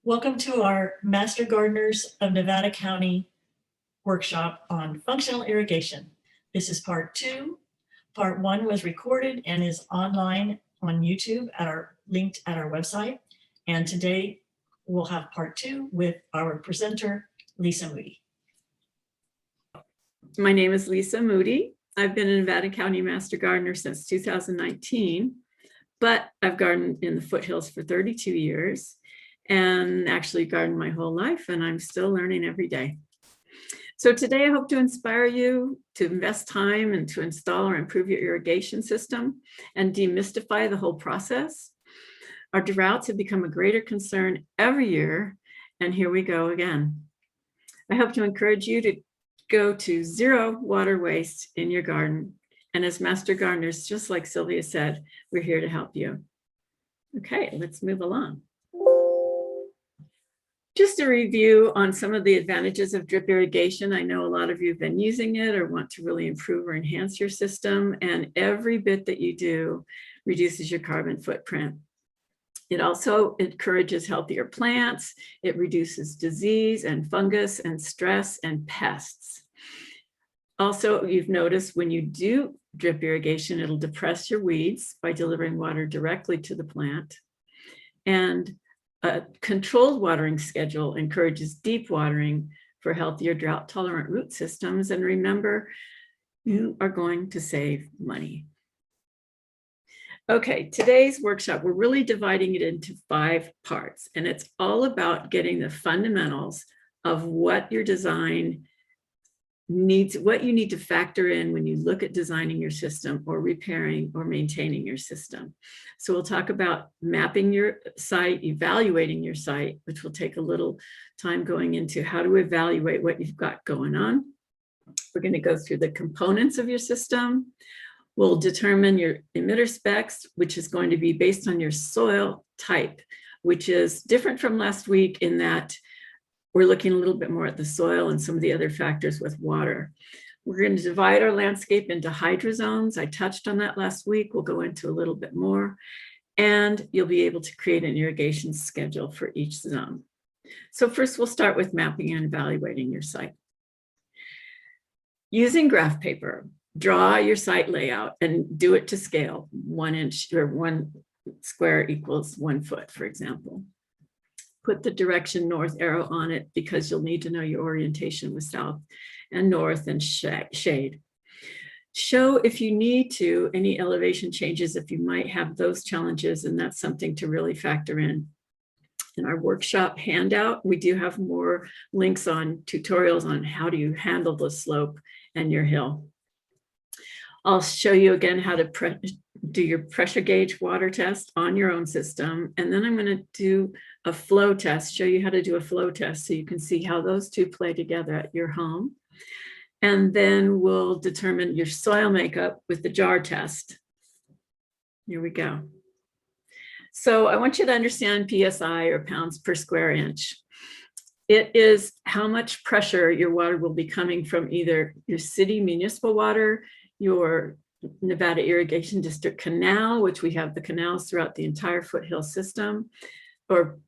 Welcome to our Master Gardeners of Nevada County workshop on functional irrigation. This is part 2. Part 1 was recorded and is online on YouTube linked at our website. And today we'll have part 2 with our presenter, Lisa Moody. My name is Lisa Moody. I've been a Nevada County Master Gardener since 2019, but I've gardened in the foothills for 32 years and actually gardened my whole life, and I'm still learning every day. So today I hope to inspire you to invest time and to install or improve your irrigation system and demystify the whole process. Our droughts have become a greater concern every year, and here we go again. I hope to encourage you to go to zero water waste in your garden. And as Master Gardeners, just like Sylvia said, we're here to help you. Okay, let's move along. Just a review on some of the advantages of drip irrigation. I know a lot of you have been using it or want to really improve or enhance your system, and every bit that you do reduces your carbon footprint. It also encourages healthier plants. It reduces disease and fungus and stress and pests. Also, you've noticed when you do drip irrigation, it'll depress your weeds by delivering water directly to the plant. And a controlled watering schedule encourages deep watering for healthier drought-tolerant root systems. And remember, you are going to save money. Okay, today's workshop, we're really dividing it into 5 parts, and it's all about getting the fundamentals of what your design needs, what you need to factor in when you look at designing your system or repairing or maintaining your system. So we'll talk about mapping your site, evaluating your site, which will take a little time going into how to evaluate what you've got going on. We're going to go through the components of your system. We'll determine your emitter specs, which is going to be based on your soil type, which is different from last week in that we're looking a little bit more at the soil and some of the other factors with water. We're going to divide our landscape into hydrozones. I touched on that last week. We'll go into a little bit more, and you'll be able to create an irrigation schedule for each zone. So first, we'll start with mapping and evaluating your site. Using graph paper, draw your site layout and do it to scale. 1 inch or 1 square equals 1 foot, for example. Put the direction north arrow on it because you'll need to know your orientation with south and north and shade. Show if you need to any elevation changes, if you might have those challenges, and that's something to really factor in. In our workshop handout, we do have more links on tutorials on how do you handle the slope and your hill. I'll show you again how to do your pressure gauge water test on your own system. And then I'm going to do a flow test, show you how to do a flow test so you can see how those two play together at your home. And then we'll determine your soil makeup with the jar test. Here we go. So I want you to understand PSI, or pounds per square inch. It is how much pressure your water will be coming from either your city municipal water, your Nevada Irrigation District canal, which we have the canals throughout the entire foothill system, or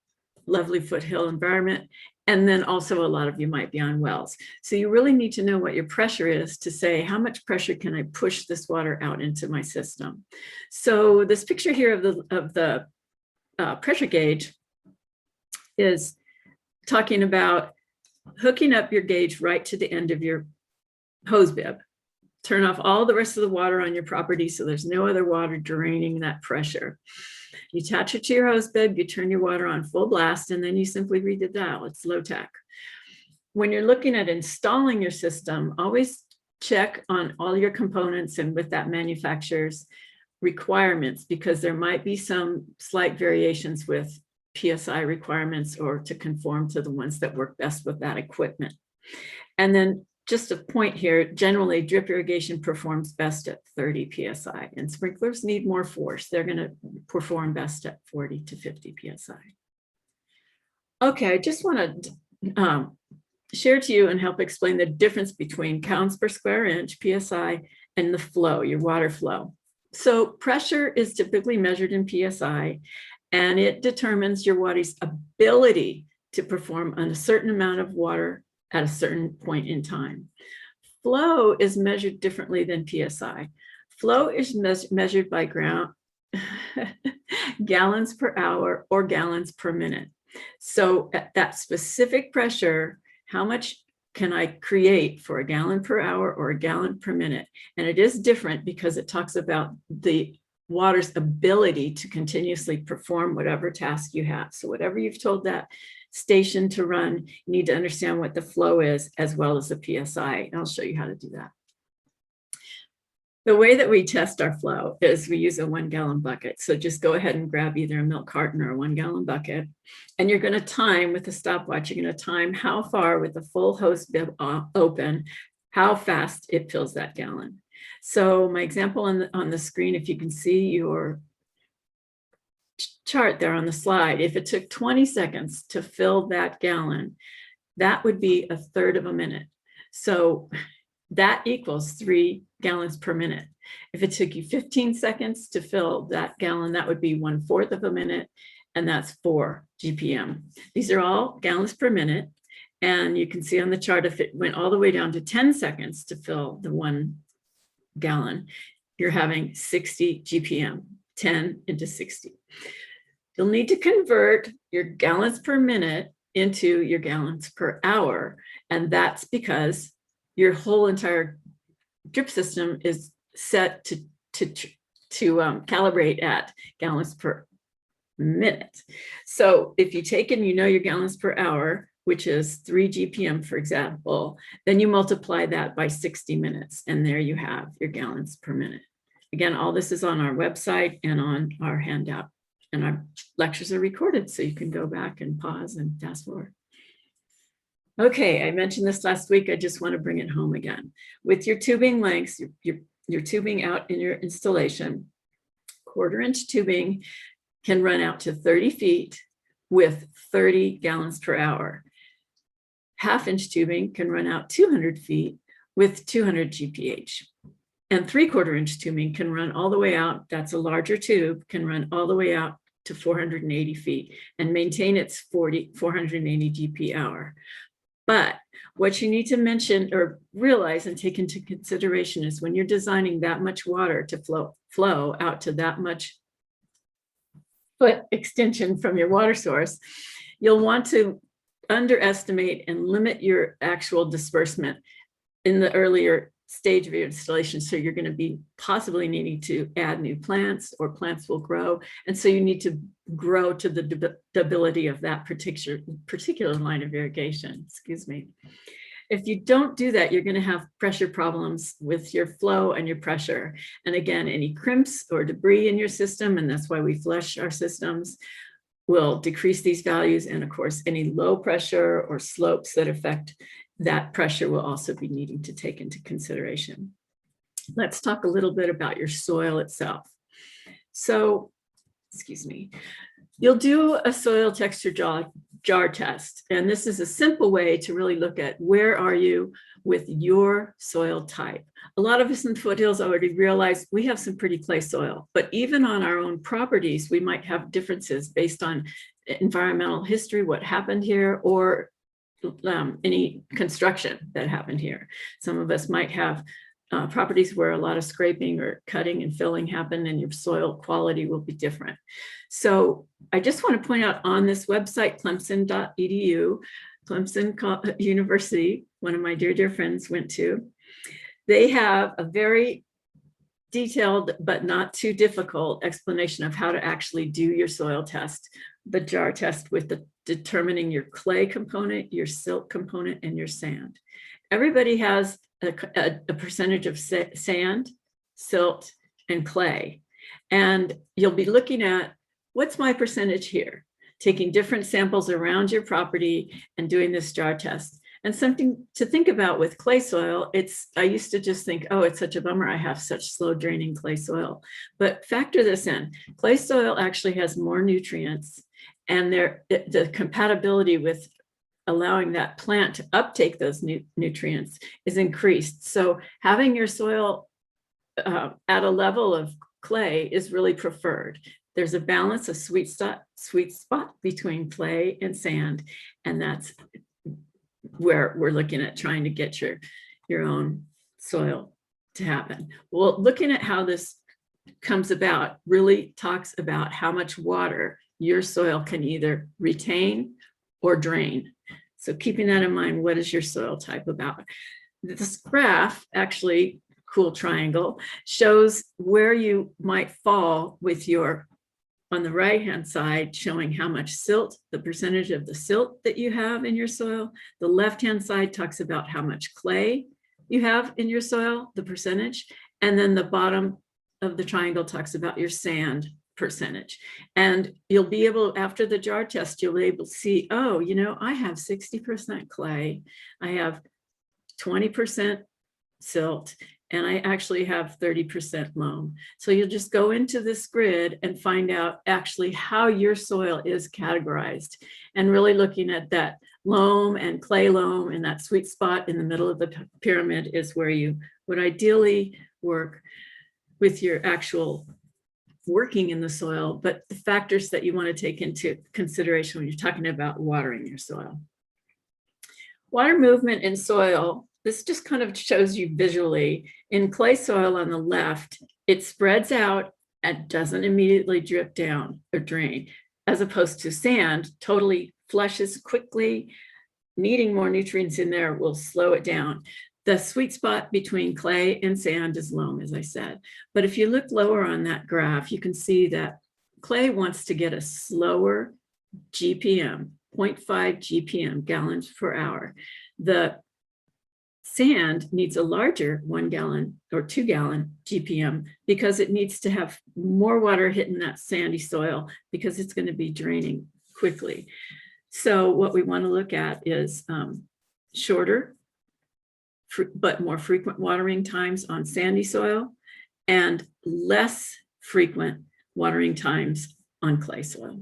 lovely foothill environment. And then also a lot of you might be on wells. So you really need to know what your pressure is to say, how much pressure can I push this water out into my system? So this picture here of the pressure gauge is talking about hooking up your gauge right to the end of your hose bib. Turn off all the rest of the water on your property so there's no other water draining that pressure. You attach it to your hose bib, you turn your water on full blast, and then you simply read the dial. It's low tech. When you're looking at installing your system, always check on all your components and with that manufacturer's requirements, because there might be some slight variations with PSI requirements or to conform to the ones that work best with that equipment. And then just a point here, generally drip irrigation performs best at 30 PSI, and sprinklers need more force. They're going to perform best at 40 to 50 PSI. Okay, I just want to share to you and help explain the difference between pounds per square inch, PSI, and the flow, your water flow. So pressure is typically measured in PSI, and it determines your water's ability to perform on a certain amount of water at a certain point in time. Flow is measured differently than PSI. Flow is measured by gallons per hour or gallons per minute. So at that specific pressure, how much can I create for a gallon per hour or a gallon per minute? And it is different because it talks about the water's ability to continuously perform whatever task you have. So whatever you've told that station to run, you need to understand what the flow is as well as the PSI. And I'll show you how to do that. The way that we test our flow is we use a 1 gallon bucket. So just go ahead and grab either a milk carton or a 1 gallon bucket. And you're going to time with the stopwatch, you're going to time how far with the full hose bib open, how fast it fills that gallon. So my example on the screen, if you can see your chart there on the slide, if it took 20 seconds to fill that gallon, that would be 1/3 of a minute. So that equals 3 gallons per minute. If it took you 15 seconds to fill that gallon, that would be 1/4 of a minute, and that's 4 GPM. These are all gallons per minute. And you can see on the chart, if it went all the way down to 10 seconds to fill the 1 gallon, you're having 60 GPM, 10 into 60. You'll need to convert your gallons per minute into your gallons per hour. And that's because your whole entire drip system is set to calibrate at gallons per minute. So if you take and you know your gallons per hour, which is 3 GPM, for example, then you multiply that by 60 minutes, and there you have your gallons per minute. Again, all this is on our website and on our handout, and our lectures are recorded, so you can go back and pause and fast forward. Okay, I mentioned this last week. I just want to bring it home again. With your tubing lengths, your tubing out in your installation, 1/4 inch tubing can run out to 30 feet with 30 gallons per hour. 1/2 inch tubing can run out 200 feet with 200 GPH. And 3/4 inch tubing can run all the way out, that's a larger tube, can run all the way out to 480 feet and maintain its 480 GP hour. But what you need to mention or realize and take into consideration is when you're designing that much water to flow out to that much foot extension from your water source, you'll want to underestimate and limit your actual disbursement in the earlier stage of your installation. So you're going to be possibly needing to add new plants, or plants will grow. And so you need to grow to the ability of that particular line of irrigation, excuse me. If you don't do that, you're going to have pressure problems with your flow and your pressure. And again, any crimps or debris in your system, and that's why we flush our systems, will decrease these values. And of course, any low pressure or slopes that affect that pressure will also be needing to take into consideration. Let's talk a little bit about your soil itself. So, excuse me, you'll do a soil texture jar test. And this is a simple way to really look at where are you with your soil type. A lot of us in the foothills already realize we have some pretty clay soil, but even on our own properties, we might have differences based on environmental history, what happened here, or any construction that happened here. Some of us might have properties where a lot of scraping or cutting and filling happened, and your soil quality will be different. So I just want to point out on this website, clemson.edu, Clemson University, one of my dear friends went to, they have a very detailed but not too difficult explanation of how to actually do your soil test, the jar test, with the determining your clay component, your silt component, and your sand. Everybody has a percentage of sand, silt, and clay. And you'll be looking at, what's my percentage here? Taking different samples around your property and doing this jar test. And something to think about with clay soil, I used to just think, oh, it's such a bummer I have such slow draining clay soil. But factor this in, clay soil actually has more nutrients, and the compatibility with allowing that plant to uptake those nutrients is increased. So having your soil at a level of clay is really preferred. There's a balance of sweet spot between clay and sand, and that's where we're looking at trying to get your own soil to happen. Well, looking at how this comes about really talks about how much water your soil can either retain or drain. So keeping that in mind, what is your soil type about? This graph, actually, cool triangle, shows where you might fall with your, on the right-hand side, showing how much silt, the percentage of the silt that you have in your soil. The left-hand side talks about how much clay you have in your soil, the percentage. And then the bottom of the triangle talks about your sand percentage. And you'll be able, after the jar test, you'll be able to see, oh, you know, I have 60% clay, I have 20% silt, and I actually have 30% loam. So you'll just go into this grid and find out actually how your soil is categorized, and really looking at that loam and clay loam, and that sweet spot in the middle of the pyramid is where you would ideally work with your actual working in the soil, but the factors that you want to take into consideration when you're talking about watering your soil. Water movement in soil, this just kind of shows you visually. In clay soil on the left, it spreads out and doesn't immediately drip down or drain, as opposed to sand, totally flushes quickly. Needing more nutrients in there will slow it down. The sweet spot between clay and sand is loam, as I said. But if you look lower on that graph, you can see that clay wants to get a slower GPM, 0.5 GPM, gallons per hour. The sand needs a larger 1 gallon or 2 gallon GPM because it needs to have more water hitting that sandy soil because it's going to be draining quickly. So what we want to look at is shorter but more frequent watering times on sandy soil and less frequent watering times on clay soil.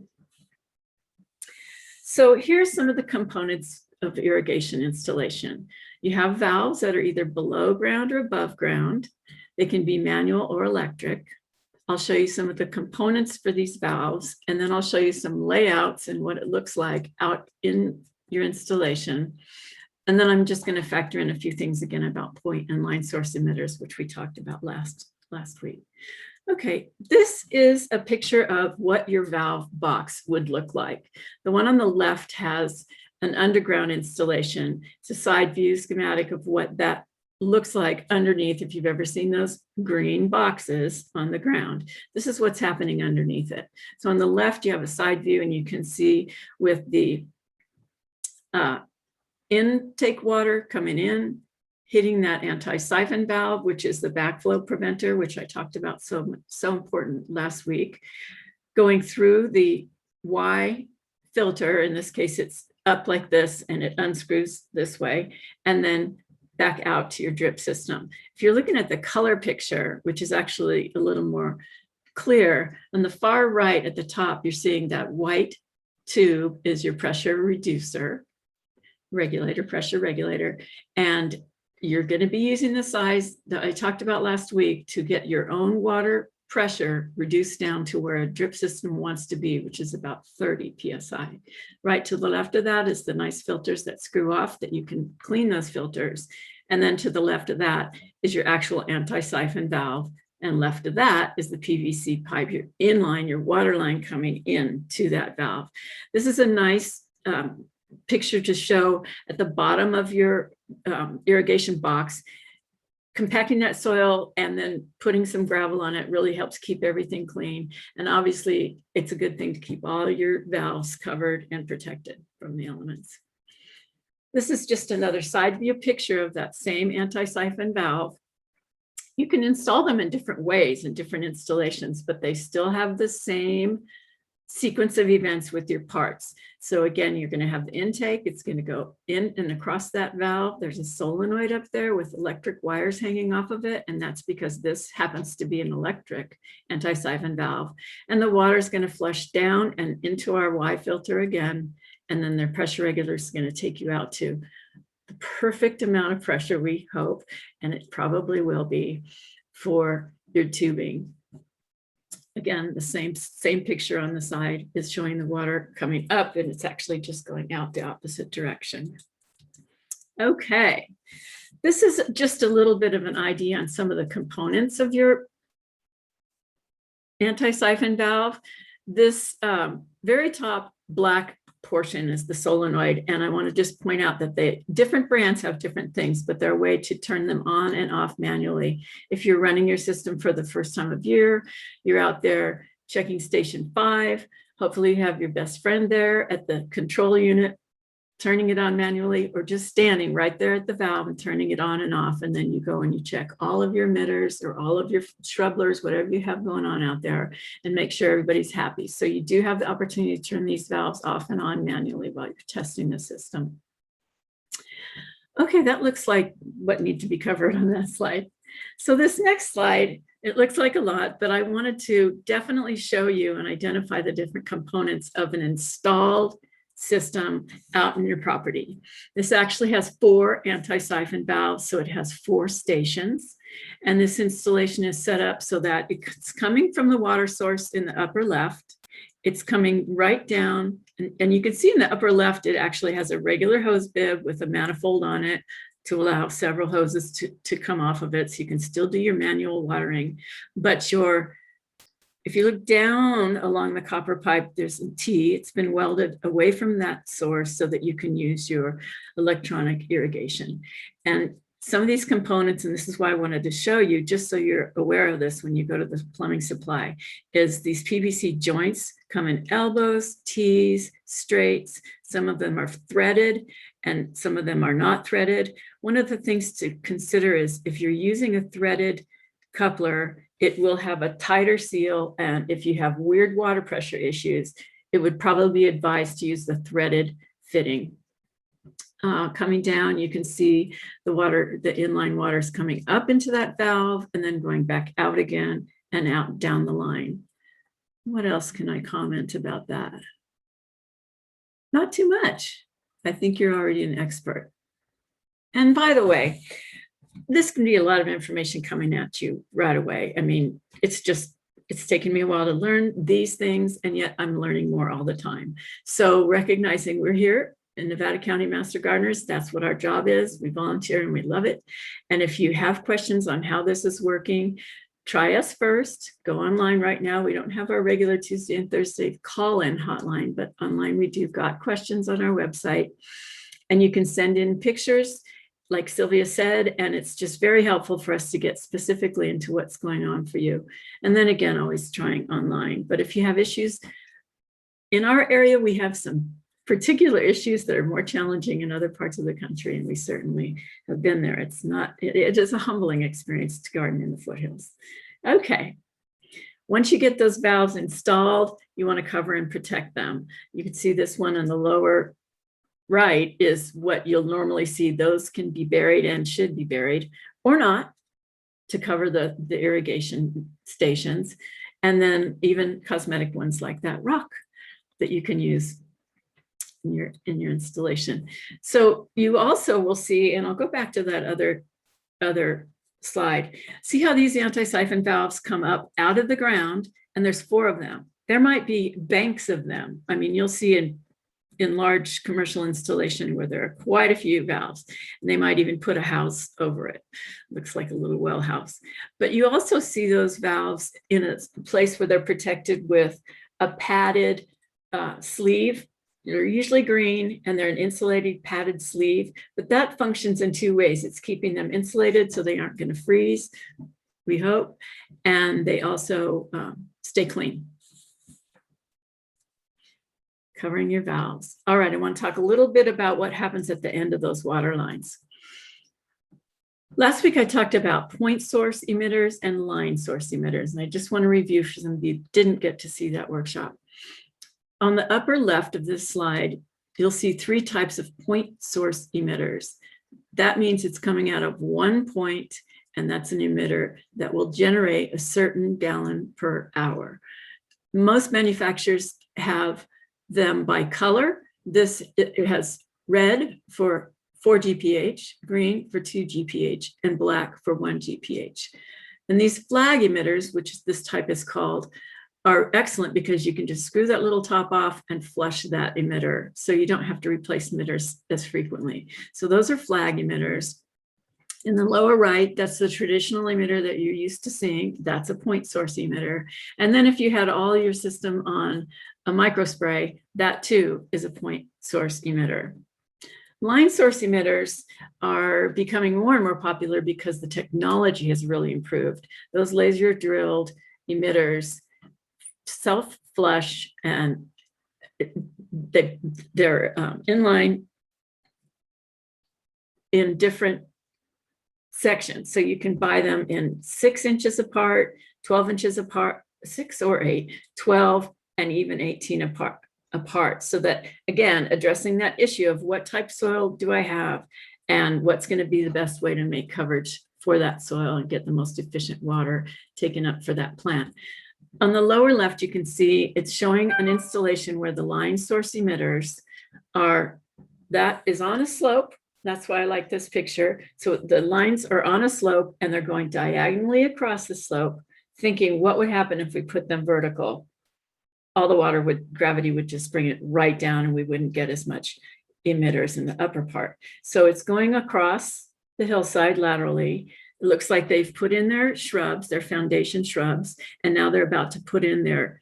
So here's some of the components of irrigation installation. You have valves that are either below ground or above ground. They can be manual or electric. I'll show you some of the components for these valves, and then I'll show you some layouts and what it looks like out in your installation. And then I'm just going to factor in a few things again about point and line source emitters, which we talked about last week. Okay, this is a picture of what your valve box would look like. The one on the left has an underground installation. It's a side view schematic of what that looks like underneath, if you've ever seen those green boxes on the ground. This is what's happening underneath it. So on the left, you have a side view, and you can see with the intake water coming in, hitting that anti-siphon valve, which is the backflow preventer, which I talked about so important last week, going through the Y filter. In this case, it's up like this, and it unscrews this way, and then back out to your drip system. If you're looking at the color picture, which is actually a little more clear, on the far right at the top, you're seeing that white tube is your pressure reducer, pressure regulator, and you're going to be using the size that I talked about last week to get your own water pressure reduced down to where a drip system wants to be, which is about 30 psi. Right to the left of that is the nice filters that screw off that you can clean those filters. And then to the left of that is your actual anti-siphon valve. And left of that is the PVC pipe, your inline, your water line coming in to that valve. This is a nice picture to show at the bottom of your irrigation box. Compacting that soil and then putting some gravel on it really helps keep everything clean. And obviously, it's a good thing to keep all your valves covered and protected from the elements. This is just another side view picture of that same anti-siphon valve. You can install them in different ways in different installations, but they still have the same sequence of events with your parts. So again, you're going to have the intake. It's going to go in and across that valve. There's a solenoid up there with electric wires hanging off of it. And that's because this happens to be an electric anti-siphon valve. And the water is going to flush down and into our Y filter again. And then their pressure regulator is going to take you out to the perfect amount of pressure, we hope, and it probably will be, for your tubing Again, the same picture on the side is showing the water coming up, and it's actually just going out the opposite direction. Okay, this is just a little bit of an idea on some of the components of your anti-siphon valve. This very top black portion is the solenoid, and I want to just point out that different brands have different things, but they're a way to turn them on and off manually. If you're running your system for the first time of year, you're out there checking station 5, hopefully you have your best friend there at the control unit turning it on manually, or just standing right there at the valve and turning it on and off. And then you go and you check all of your emitters or all of your shrubblers, whatever you have going on out there, and make sure everybody's happy. So you do have the opportunity to turn these valves off and on manually while you're testing the system. Okay, that looks like what needs to be covered on that slide. So this next slide, it looks like a lot, but I wanted to definitely show you and identify the different components of an installed system out in your property. This actually has 4 anti-siphon valves, so it has 4 stations. And this installation is set up so that it's coming from the water source in the upper left. It's coming right down, and you can see in the upper left, it actually has a regular hose bib with a manifold on it to allow several hoses to come off of it, so you can still do your manual watering. But if you look down along the copper pipe, there's a T. It's been welded away from that source so that you can use your electronic irrigation. And some of these components, and this is why I wanted to show you, just so you're aware of this when you go to the plumbing supply, is these PVC joints come in elbows, T's, straights. Some of them are threaded and some of them are not threaded. One of the things to consider is if you're using a threaded coupler, it will have a tighter seal, and if you have weird water pressure issues, it would probably be advised to use the threaded fitting. Coming down, you can see the inline water is coming up into that valve and then going back out again and out down the line. What else can I comment about that? Not too much. I think you're already an expert. And by the way, this can be a lot of information coming at you right away. I mean, it's taken me a while to learn these things, and yet I'm learning more all the time. So recognizing we're here in Nevada County Master Gardeners, that's what our job is. We volunteer and we love it. And if you have questions on how this is working, try us first. Go online right now. We don't have our regular Tuesday and Thursday call-in hotline, but online we do got questions on our website. And you can send in pictures, like Sylvia said, and it's just very helpful for us to get specifically into what's going on for you. And then again, always trying online. But if you have issues in our area, we have some particular issues that are more challenging in other parts of the country, and we certainly have been there. It is a humbling experience to garden in the foothills. Okay. Once you get those valves installed, you want to cover and protect them. You can see this one on the lower right is what you'll normally see. Those can be buried and should be buried or not to cover the irrigation stations. And then even cosmetic ones like that rock that you can use in your installation. So you also will see, and I'll go back to that other slide. See how these anti-siphon valves come up out of the ground, and there's 4 of them. There might be banks of them. I mean, you'll see in large commercial installation where there are quite a few valves, and they might even put a house over it. Looks like a little well house. But you also see those valves in a place where they're protected with a padded sleeve. They're usually green, and they're an insulated padded sleeve, but that functions in 2 ways. It's keeping them insulated so they aren't going to freeze, we hope, and they also stay clean. Covering your valves. All right, I want to talk a little bit about what happens at the end of those water lines. Last week, I talked about point source emitters and line source emitters, and I just want to review for some of you who didn't get to see that workshop. On the upper left of this slide, you'll see 3 types of point source emitters. That means it's coming out of one point, and that's an emitter that will generate a certain gallon per hour. Most manufacturers have them by color. It has red for 4 GPH, green for 2 GPH, and black for 1 GPH. And these flag emitters, which this type is called, are excellent because you can just screw that little top off and flush that emitter. So you don't have to replace emitters as frequently. So those are flag emitters. In the lower right, that's the traditional emitter that you're used to seeing. That's a point source emitter. And then if you had all your system on a microspray, that too is a point source emitter. Line source emitters are becoming more and more popular because the technology has really improved. Those laser drilled emitters self-flush, and they're inline in different sections. So you can buy them in 6 inches apart, 12 inches apart, 6 or 8, 12, and even 18 apart. So that, again, addressing that issue of what type of soil do I have and what's going to be the best way to make coverage for that soil and get the most efficient water taken up for that plant. On the lower left, you can see it's showing an installation where the line source emitters are, that is on a slope. That's why I like this picture. So the lines are on a slope and they're going diagonally across the slope, thinking what would happen if we put them vertical? All the water gravity would just bring it right down and we wouldn't get as much emitters in the upper part. So it's going across the hillside laterally. It looks like they've put in their shrubs, their foundation shrubs, and now they're about to put in their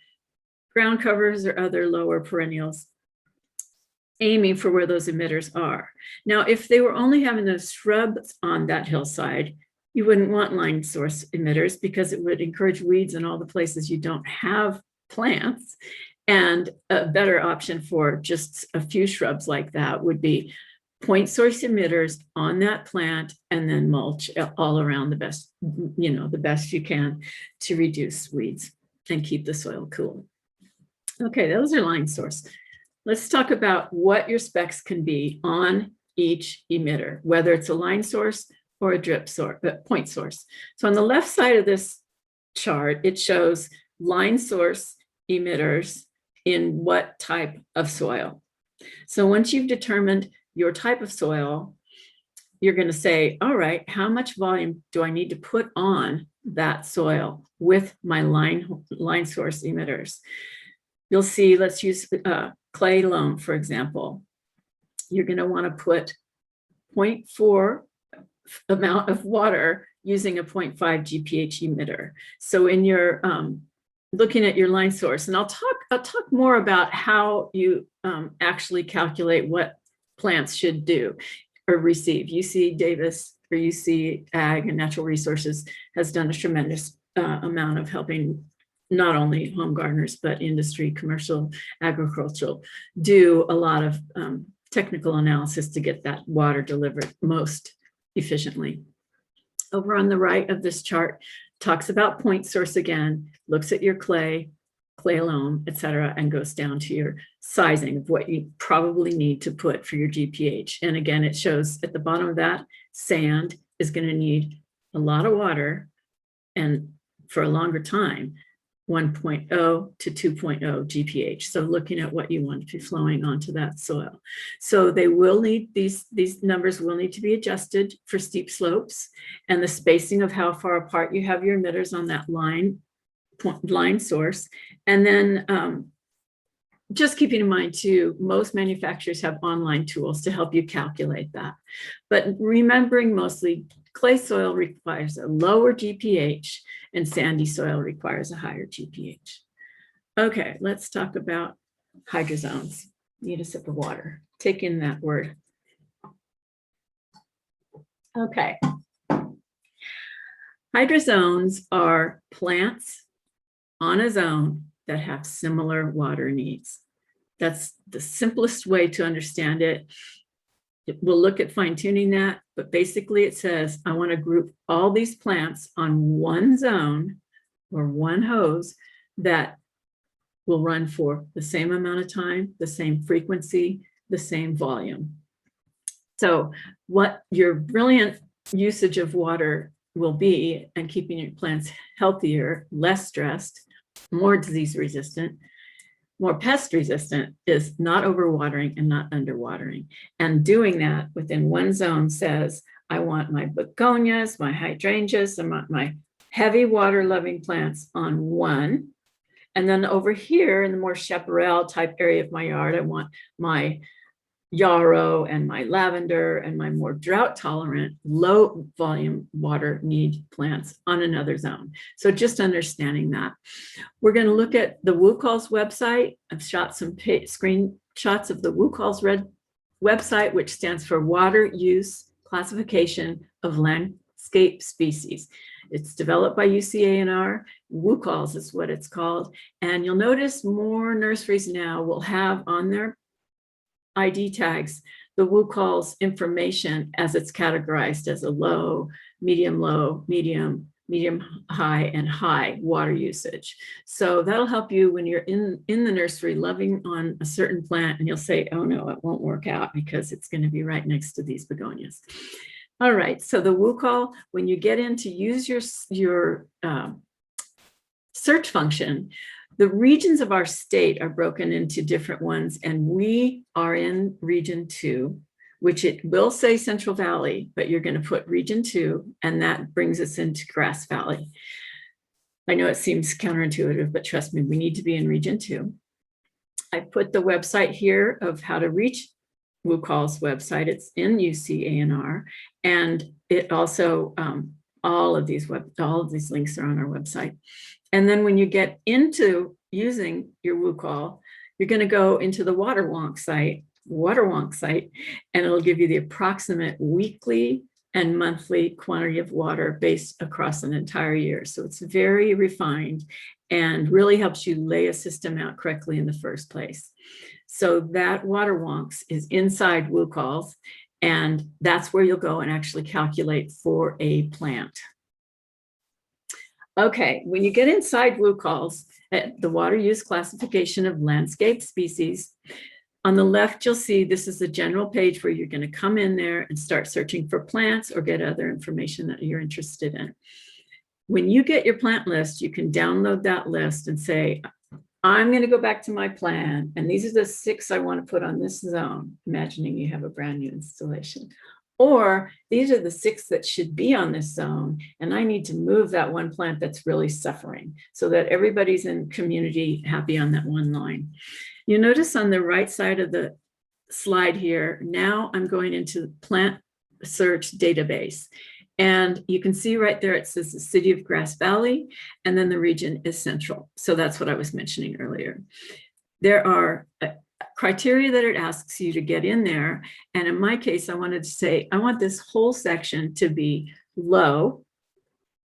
ground covers or other lower perennials, aiming for where those emitters are. Now, if they were only having those shrubs on that hillside, you wouldn't want line source emitters because it would encourage weeds in all the places you don't have plants. And a better option for just a few shrubs like that would be point source emitters on that plant and then mulch all around the best, the best you can to reduce weeds and keep the soil cool. Okay, those are line source. Let's talk about what your specs can be on each emitter, whether it's a line source or a drip source, point source. So on the left side of this chart, it shows line source emitters in what type of soil. So once you've determined your type of soil, you're going to say, all right, how much volume do I need to put on that soil with my line source emitters? You'll see, let's use clay loam, for example. You're going to want to put 0.4 amount of water using a 0.5 GPH emitter. So in your looking at your line source, and I'll talk more about how you actually calculate what plants should do or receive. UC Davis or UC Ag and Natural Resources has done a tremendous amount of helping not only home gardeners, but industry, commercial, agricultural, do a lot of technical analysis to get that water delivered most efficiently. Over on the right of this chart, talks about point source again, looks at your clay loam, et cetera, and goes down to your sizing of what you probably need to put for your GPH. And again, it shows at the bottom of that, sand is going to need a lot of water and for a longer time, 1.0 to 2.0 GPH. So looking at what you want to be flowing onto that soil. So they will need, these numbers will need to be adjusted for steep slopes and the spacing of how far apart you have your emitters on that line source. And then just keeping in mind too, most manufacturers have online tools to help you calculate that. But remembering mostly clay soil requires a lower GPH and sandy soil requires a higher GPH. Okay, let's talk about hydrozones. Need a sip of water. Take in that word. Okay. Hydrozones are plants on a zone that have similar water needs. That's the simplest way to understand it. We'll look at fine tuning that, but basically it says, I want to group all these plants on one zone or one hose that will run for the same amount of time, the same frequency, the same volume. So what your brilliant usage of water will be and keeping your plants healthier, less stressed, more disease resistant, more pest resistant is not overwatering and not underwatering. And doing that within one zone says, I want my begonias, my hydrangeas, I want my heavy water loving plants on one, And then over here in the more chaparral type area of my yard, I want my yarrow and my lavender and my more drought tolerant, low volume water need plants on another zone. So just understanding that. We're going to look at the WUCALS website. I've shot some screenshots of the WUCALS website, which stands for Water Use Classification of Landscape Species. It's developed by UCANR. WUCALS is what it's called. And you'll notice more nurseries now will have on their ID tags the WUCALS information as it's categorized as a low, medium, high, and high water usage. So that'll help you when you're in the nursery loving on a certain plant and you'll say, oh no, it won't work out because it's going to be right next to these begonias. All right, so the WUCAL, when you get in to use your search function, the regions of our state are broken into different ones, and we are in region 2, which it will say Central Valley, but you're going to put region 2, and that brings us into Grass Valley. I know it seems counterintuitive, but trust me, we need to be in region 2. I put the website here of how to reach WUCAL's website. It's in UCANR, and it also all of these links are on our website. And then when you get into using your WUCAL, you're going to go into the WaterWonk site, and it'll give you the approximate weekly and monthly quantity of water based across an entire year. So it's very refined and really helps you lay a system out correctly in the first place. So that WaterWonks is inside WUCALS, and that's where you'll go and actually calculate for a plant. Okay, when you get inside WUCALS, the water use classification of landscape species, on the left, you'll see this is the general page where you're going to come in there and start searching for plants or get other information that you're interested in. When you get your plant list, you can download that list and say, I'm going to go back to my plan, and these are the 6 I want to put on this zone, imagining you have a brand new installation. Or these are the 6 that should be on this zone, and I need to move that one plant that's really suffering so that everybody's in community happy on that one line. You notice on the right side of the slide here, now I'm going into the plant search database. And you can see right there, it says the city of Grass Valley, and then the region is central. So that's what I was mentioning earlier. There are criteria that it asks you to get in there. And in my case, I wanted to say, I want this whole section to be low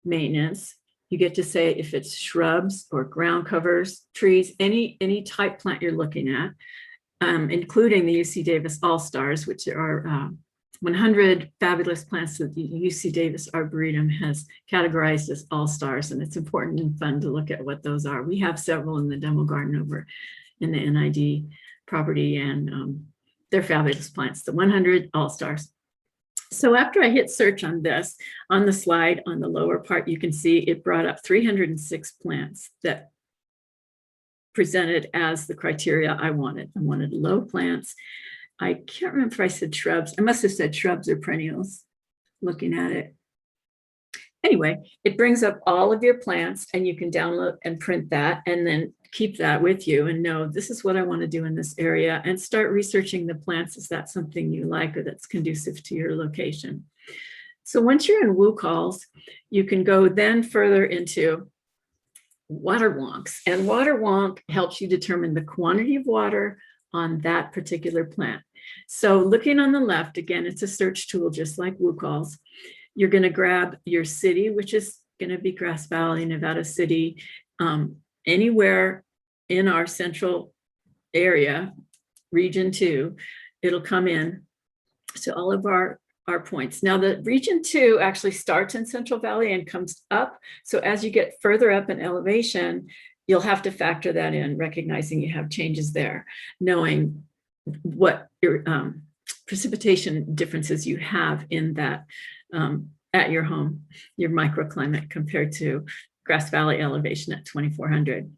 maintenance. You get to say if it's shrubs or ground covers, trees, any type plant you're looking at, including the UC Davis All-Stars, which are 100 fabulous plants that the UC Davis Arboretum has categorized as all-stars, and it's important and fun to look at what those are. We have several in the demo garden over in the NID property, and they're fabulous plants, the 100 all-stars. So after I hit search on this, on the slide on the lower part, you can see it brought up 306 plants that presented as the criteria I wanted. I wanted low plants. I can't remember if I said shrubs. I must have said shrubs or perennials, looking at it. Anyway, it brings up all of your plants, and you can download and print that and then keep that with you and know this is what I want to do in this area, and start researching the plants. Is that something you like or that's conducive to your location? So once you're in WUCALS, you can go then further into WaterWonks, and WaterWonk helps you determine the quantity of water on that particular plant. So looking on the left, again, it's a search tool just like WUCALS. You're going to grab your city, which is going to be Grass Valley, Nevada City, anywhere in our central area, region 2, it'll come in to all of our points. Now the region 2 actually starts in Central Valley and comes up. So as you get further up in elevation, you'll have to factor that in, recognizing you have changes there, knowing what your precipitation differences you have in that at your home, your microclimate compared to Grass Valley elevation at 2,400.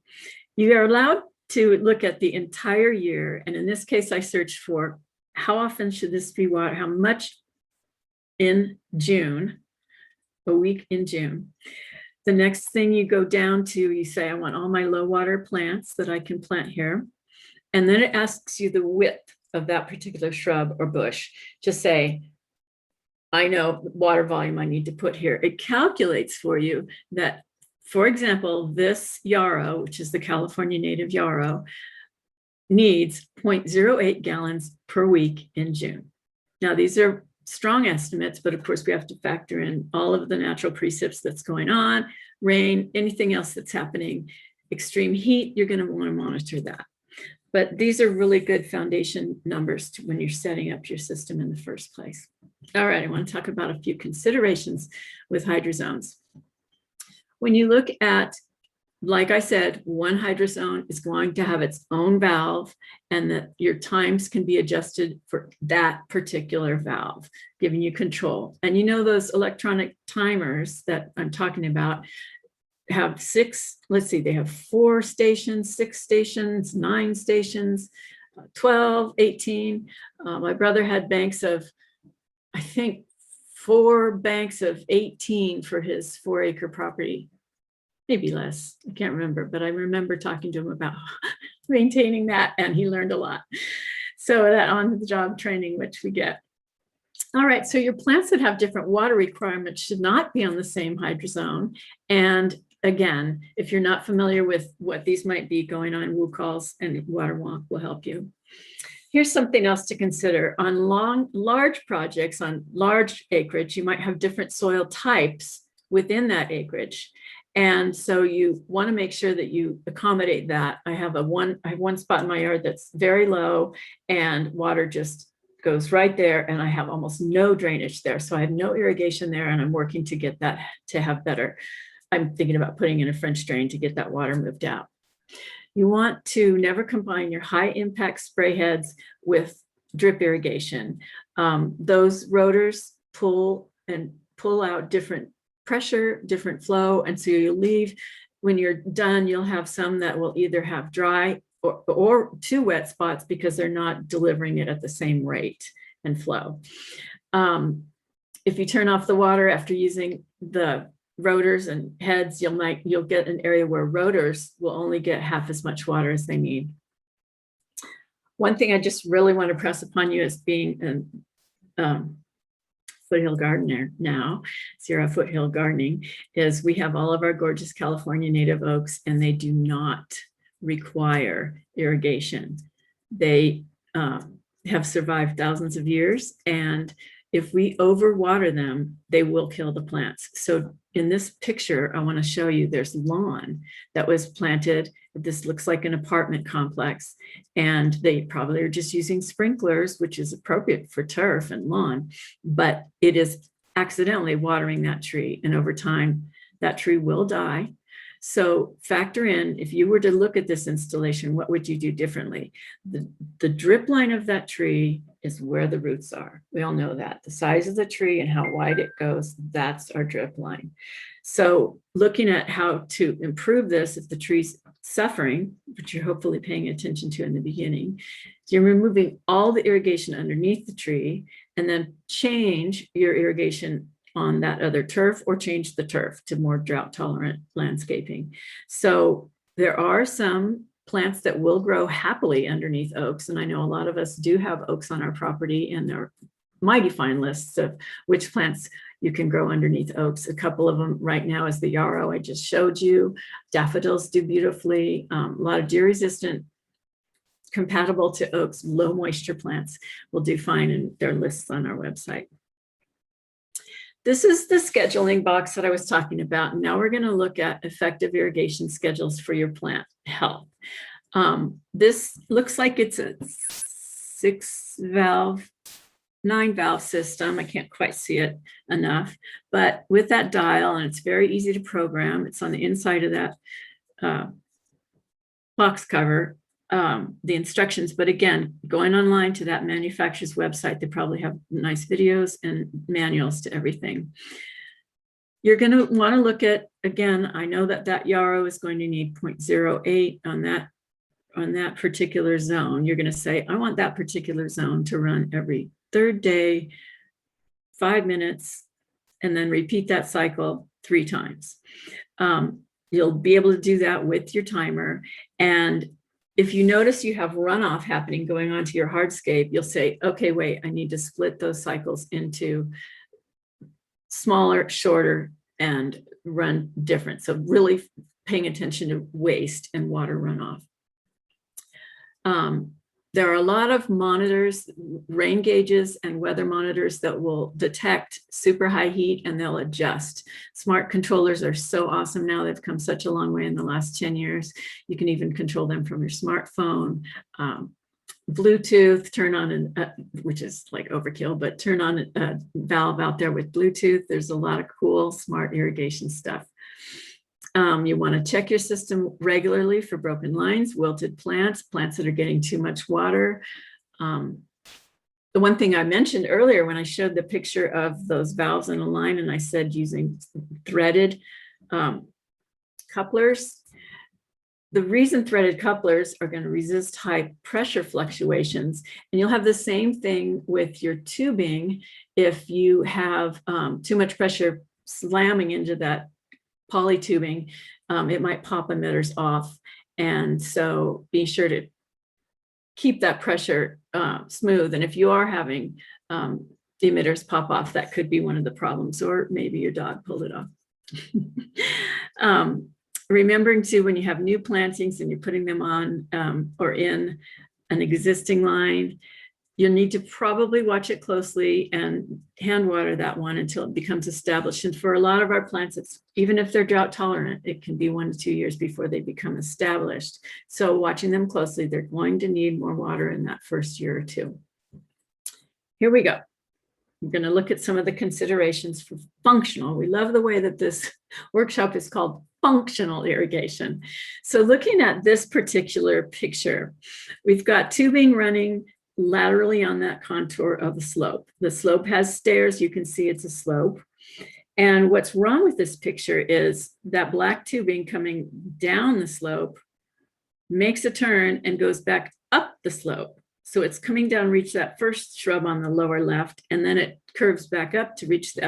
You are allowed to look at the entire year. And in this case, I searched for how often should this be watered, how much in June, a week in June. The next thing you go down to, you say, I want all my low water plants that I can plant here. And then it asks you the width of that particular shrub or bush. Just say, I know water volume I need to put here. It calculates for you that, for example, this yarrow, which is the California native yarrow, needs 0.08 gallons per week in June. Now, these are strong estimates, but of course we have to factor in all of the natural precipits that's going on, rain, anything else that's happening, extreme heat, you're going to want to monitor that. But these are really good foundation numbers when you're setting up your system in the first place. All right, I want to talk about a few considerations with hydrozones. When you look at, like I said, one hydrozone is going to have its own valve, and that your times can be adjusted for that particular valve, giving you control. And you know, those electronic timers that I'm talking about have they have 4 stations, 6 stations, 9 stations, 12, 18. My brother had banks of, I think, 4 banks of 18 for his 4-acre property. Maybe less, I can't remember, but I remember talking to him about maintaining that, and he learned a lot. So that on-the-job training, which we get. All right, so your plants that have different water requirements should not be on the same hydrozone. And again, if you're not familiar with what these might be going on, WUCALs and Water Wonk will help you. Here's something else to consider. On large projects, on large acreage, you might have different soil types within that acreage. And so you want to make sure that you accommodate that. I have one spot in my yard that's very low, and water just goes right there, and I have almost no drainage there. So I have no irrigation there, and I'm working to get that to have better. I'm thinking about putting in a French drain to get that water moved out. You want to never combine your high impact spray heads with drip irrigation. Those rotors pull out different pressure, different flow. And so you leave, when you're done, you'll have some that will either have dry or 2 wet spots because they're not delivering it at the same rate and flow. If you turn off the water after using the rotors and heads, you'll get an area where rotors will only get half as much water as they need. One thing I just really want to press upon you as being an foothill gardener now, Sierra Foothill Gardening, is we have all of our gorgeous California native oaks, and they do not require irrigation. They have survived thousands of years, and if we overwater them, they will kill the plants. So in this picture, I want to show you there's lawn that was planted. This looks like an apartment complex, and they probably are just using sprinklers, which is appropriate for turf and lawn, but it is accidentally watering that tree. And over time, that tree will die. So factor in, if you were to look at this installation, what would you do differently? The drip line of that tree is where the roots are. We all know that. The size of the tree and how wide it goes, that's our drip line. So looking at how to improve this, if the tree's suffering, which you're hopefully paying attention to in the beginning, you're removing all the irrigation underneath the tree, and then change your irrigation on that other turf, or change the turf to more drought tolerant landscaping. So there are some plants that will grow happily underneath oaks. And I know a lot of us do have oaks on our property, and there are mighty fine lists of which plants you can grow underneath oaks. A couple of them right now is the yarrow I just showed you. Daffodils do beautifully. A lot of deer resistant, compatible to oaks, low moisture plants will do fine, and there are lists on our website. This is the scheduling box that I was talking about. And now we're going to look at effective irrigation schedules for your plant health. This looks like it's a 6-valve, 9-valve system. I can't quite see it enough, but with that dial, and it's very easy to program. It's on the inside of that box cover, the instructions. But again, going online to that manufacturer's website, they probably have nice videos and manuals to everything. You're going to want to look at, again, I know that yarrow is going to need 0.08 on that particular zone. You're going to say, I want that particular zone to run every 3rd day, 5 minutes, and then repeat that cycle 3 times. You'll be able to do that with your timer. And if you notice you have runoff happening going onto your hardscape, you'll say, okay, wait, I need to split those cycles into smaller, shorter, and run different. So really paying attention to waste and water runoff. There are a lot of monitors, rain gauges and weather monitors that will detect super high heat and they'll adjust. Smart controllers are so awesome now. They've come such a long way in the last 10 years. You can even control them from your smartphone. Bluetooth, turn on, which is like overkill, but turn on a valve out there with Bluetooth. There's a lot of cool, smart irrigation stuff. You want to check your system regularly for broken lines, wilted plants, plants that are getting too much water. The one thing I mentioned earlier when I showed the picture of those valves in a line and I said using threaded couplers, the reason threaded couplers are going to resist high pressure fluctuations, and you'll have the same thing with your tubing if you have too much pressure slamming into that poly tubing, it might pop emitters off. And so be sure to keep that pressure smooth. And if you are having emitters pop off, that could be one of the problems, or maybe your dog pulled it off. Remembering too, when you have new plantings and you're putting them on or in an existing line, you'll need to probably watch it closely and hand water that one until it becomes established. And for a lot of our plants, it's, even if they're drought tolerant, it can be 1 to 2 years before they become established. So watching them closely, they're going to need more water in that first year or two. Here we go. We're going to look at some of the considerations for functional. We love the way that this workshop is called functional irrigation. So looking at this particular picture, we've got tubing running laterally on that contour of the slope. The slope has stairs. You can see it's a slope. And what's wrong with this picture is that black tubing coming down the slope makes a turn and goes back up the slope. So it's coming down, reach that first shrub on the lower left, and then it curves back up to reach the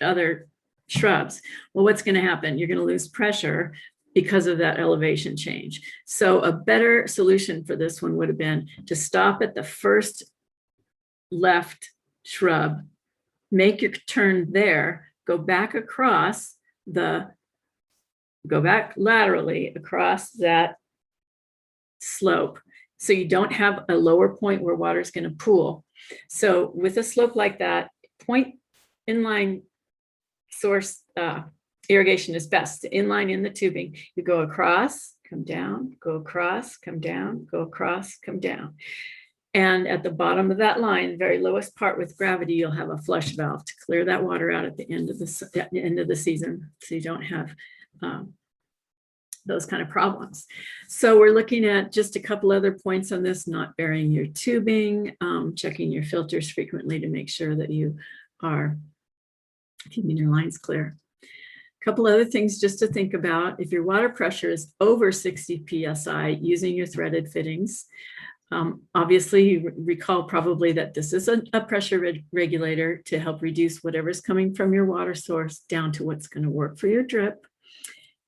other shrubs. Well, what's going to happen? You're going to lose pressure because of that elevation change. So a better solution for this one would have been to stop at the first left shrub, make your turn there, go back laterally across that slope. So you don't have a lower point where water is going to pool. So with a slope like that, point inline source irrigation is best. Inline in the tubing. You go across, come down, go across, come down, go across, come down. And at the bottom of that line, the very lowest part with gravity, you'll have a flush valve to clear that water out at the end of the season, so you don't have those kind of problems. So we're looking at just a couple other points on this: not burying your tubing, checking your filters frequently to make sure that you are keeping your lines clear. A couple other things just to think about: if your water pressure is over 60 psi, using your threaded fittings. Obviously, you recall probably that this is a pressure regulator to help reduce whatever's coming from your water source down to what's going to work for your drip.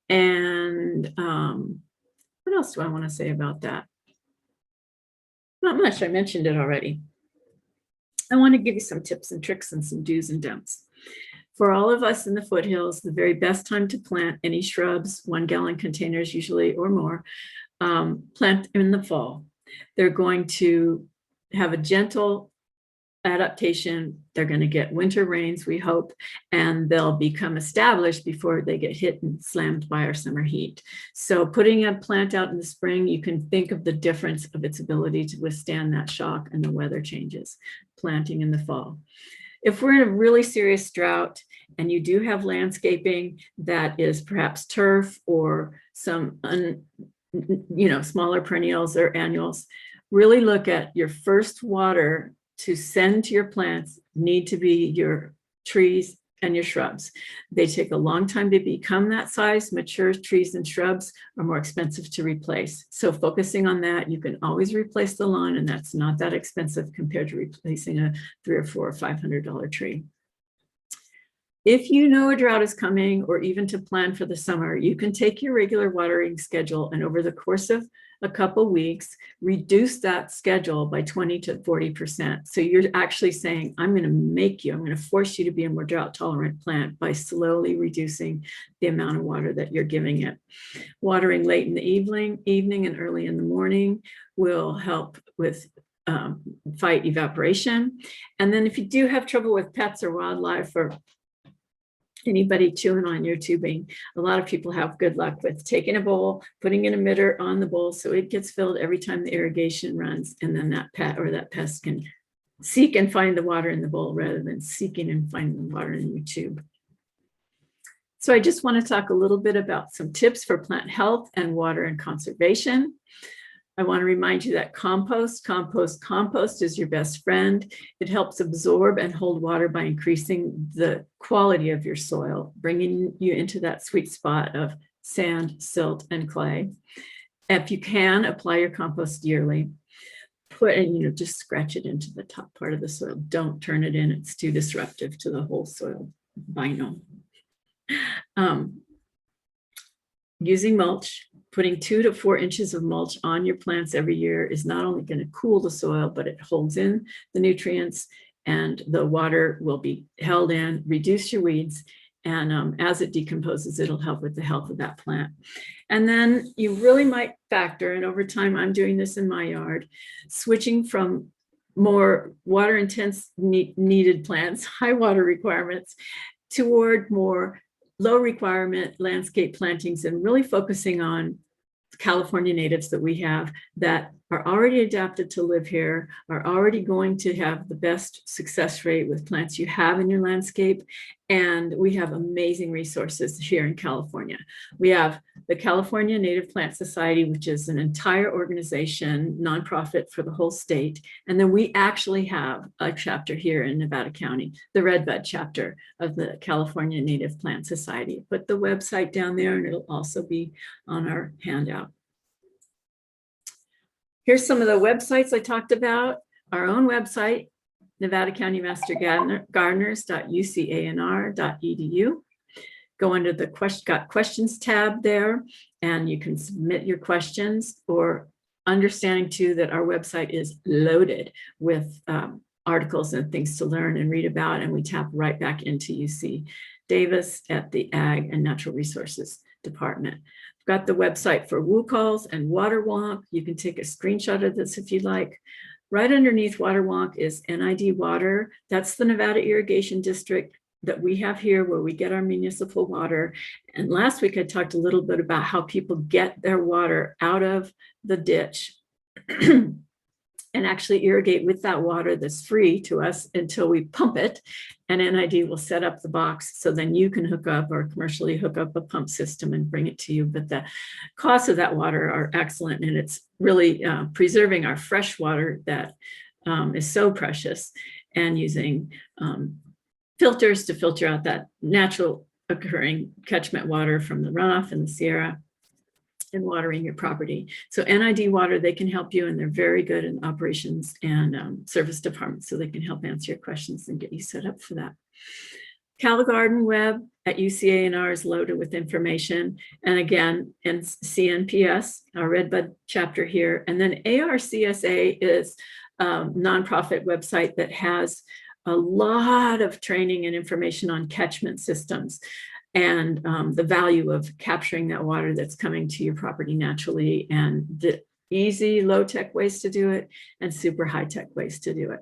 And what else do I want to say about that? Not much. I mentioned it already. I want to give you some tips and tricks and some do's and don'ts. For all of us in the foothills, the very best time to plant any shrubs, 1 gallon containers usually or more, plant in the fall. They're going to have a gentle adaptation. They're going to get winter rains, we hope, and they'll become established before they get hit and slammed by our summer heat. So putting a plant out in the spring, you can think of the difference of its ability to withstand that shock and the weather changes. Planting in the fall. If we're in a really serious drought and you do have landscaping that is perhaps turf or some smaller perennials or annuals, really look at your first water to send to your plants need to be your trees and your shrubs. They take a long time to become that size. Mature trees and shrubs are more expensive to replace. So focusing on that, you can always replace the lawn, and that's not that expensive compared to replacing a $300 or $400 or $500 tree. If you know a drought is coming, or even to plan for the summer, you can take your regular watering schedule and over the course of a couple weeks, reduce that schedule by 20 to 40%. So you're actually saying, I'm going to force you to be a more drought tolerant plant by slowly reducing the amount of water that you're giving it. Watering late in the evening and early in the morning will help with fight evaporation. And then if you do have trouble with pets or wildlife or anybody chewing on your tubing, a lot of people have good luck with taking a bowl, putting an emitter on the bowl so it gets filled every time the irrigation runs, and then that pet or that pest can seek and find the water in the bowl rather than seeking and finding the water in your tube. So I just want to talk a little bit about some tips for plant health and water and conservation. I want to remind you that compost is your best friend. It helps absorb and hold water by increasing the quality of your soil, bringing you into that sweet spot of sand, silt, and clay. If you can, apply your compost yearly. Just scratch it into the top part of the soil. Don't turn it in. It's too disruptive to the whole soil biome. Using mulch, putting 2 to 4 inches of mulch on your plants every year is not only going to cool the soil, but it holds in the nutrients and the water will be held in, reduce your weeds, and as it decomposes, it'll help with the health of that plant. And then you really might factor, and over time, I'm doing this in my yard, switching from more water intense needed plants, high water requirements, toward more low requirement landscape plantings, and really focusing on California natives that we have that are already adapted to live here, are already going to have the best success rate with plants you have in your landscape. And we have amazing resources here in California. We have the California Native Plant Society, which is an entire organization, nonprofit for the whole state. And then we actually have a chapter here in Nevada County, the Redbud chapter of the California Native Plant Society. Put the website down there and it'll also be on our handout. Here's some of the websites I talked about. Our own website, Nevada County Master Gardeners.ucanr.edu. Go under the Got Questions tab there, and you can submit your questions, or understanding too that our website is loaded with articles and things to learn and read about, and we tap right back into UC Davis at the Ag and Natural Resources Department. We've got the website for WUCalls and Water Wonk. You can take a screenshot of this if you'd like. Right underneath Water Wonk is NID Water. That's the Nevada Irrigation District that we have here where we get our municipal water. And last week I talked a little bit about how people get their water out of the ditch and actually irrigate with that water that's free to us until we pump it. And NID will set up the box so then you can hook up or commercially hook up a pump system and bring it to you. But the costs of that water are excellent, and it's really preserving our fresh water that is so precious, and using filters to filter out that natural occurring catchment water from the runoff in the Sierra and watering your property. So NID Water, they can help you, and they're very good in operations and service departments, so they can help answer your questions and get you set up for that. CalGarden web at UCANR is loaded with information. And again, in CNPS, our Redbud chapter here. And then ARCSA is a nonprofit website that has a lot of training and information on catchment systems and the value of capturing that water that's coming to your property naturally, and the easy low-tech ways to do it and super high-tech ways to do it.